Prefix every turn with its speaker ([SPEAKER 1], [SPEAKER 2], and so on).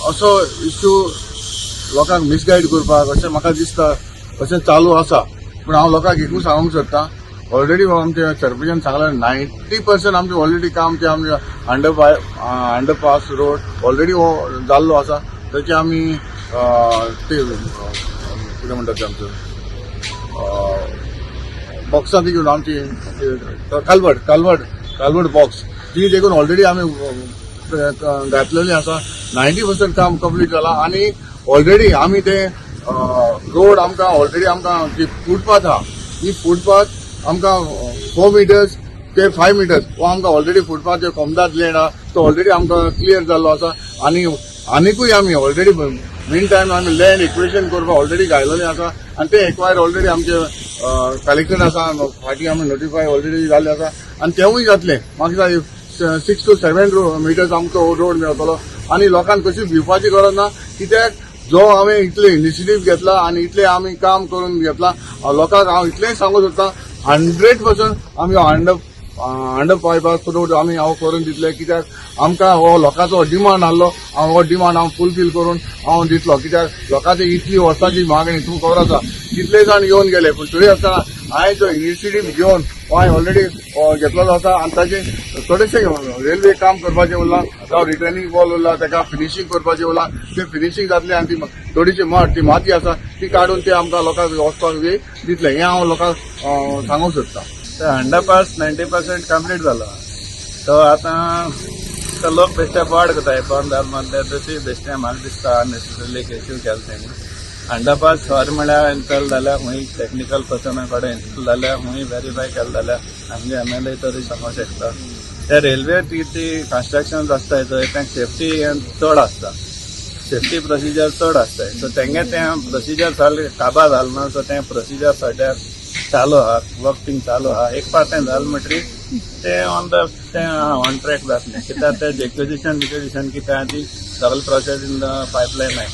[SPEAKER 1] असो इश्यू लोकांक मिसगायड करपाक अशें म्हाका दिसता अशें चालू आसा. पूण हांव लोकांक एकूच सांगूंक सोदतां, ऑलरेडी आमचे सरपंचान सांगलें 90% आमचें ऑलरेडी काम ते आमचे अंडरपास रोड ऑलरेडी जाल्लो आसा. त्याचे आमी ते कितें म्हणटात ते आमचो बॉक्सां ती घेवन आमची कालवड बॉक्स ती देखून ऑलरेडी आमी घातलेली आसा. 90% काम कंप्लीट जाला आनी ऑलरेडी आमी ते रोड आमकां ऑलरेडी आमकां जी फुटपाथ आहा ही फुटपाथ आमकां 4 मिटर्स ते 5 मिटर्स हो आमकां ऑलरेडी फुटपाथ जो कोमदाद लँड आहा तो ऑलरेडी आमकां क्लियर जाल्लो आसा. आनीकूय आमी ऑलरेडी मेन टायम आमी लँड इक्वेशन करपाक ऑलरेडी घायलेलें आसा आनी ते एक्वायर ऑलरेडी आमचे कलेक्टर आसा फाटीं आमी नोटिफाय ऑलरेडी जाल्ले आसा आनी तेवूय जातलें. म्हाका 6 to 7 मिटर्स आमचो रोड मेळटलो आनी लोकांक कशी भिवपाची गरज ना. कित्याक जो हांवें इतले इनिशिएटीव घेतला आनी इतलें आमी काम करून घेतला लोकांक हांव इतलेंय सांगूंक सोदतां 100% आमी अंडर पायपास रोड आमी हांव करून दितले. कित्याक आमकां हो लोकांचो डिमांड आसलो हो डिमांड हांव फुलफील करून हांव दितलो. कित्याक लोकांची इतली वर्सांची मागणी तूं खबर आसा कितले जाण येवन गेले पूण तरी आसतना हांवें जो इनिशिएटीव घेवन हांवें ऑलरेडी घेतलेलो आसा आनी ताचे थोडेशे रेल्वे काम करपाचें उरलां जावं रिटर्निंग वॉल उरला ताका फिनिशींग करपाचें उरलां तें फिनिशींग जातलें आनी ती थोडीशी ती माती आसा ती काडून ते आमकां लोकांक वचपाक दितले हें हांव लोकांक सांगूंक सोदतां.
[SPEAKER 2] अंडरपास 90% कंप्लीट जालो. तो आतां तो लोक बेश्टे बोवाड कोताय बंद जाल मधले तशी बेश्टे म्हाका दिसता अननेसेसरली केसीव केले तेणी. अंडरपास खरें म्हळ्यार इंस्टॉल जाल्यार खूंय टेक्निकल पर्सना कडेन इंस्टॉल जाल्यार खूंय व्हेरीफाय केलें जाल्यार आमगे MLA तरी सांगूंक शकता. ते रेल्वे ती कन्स्ट्रक्शन आसताय थंय तांकां सेफ्टी चड आसता. सेफ्टी प्रोसिजर चड आसताय सो तेंगे तें प्रोसिजर सारकें काबार जालें ना. सो तें प्रोसिजर सद्याक चालू आहा वर्किंग चालू आहा. एक पार्ट तें जालें म्हणटरी तें ऑन ट्रॅक जातलें. कित्याक तें एक्विजिशन कितें ती सगळें प्रोसेस इन द पायपलायन आहाय.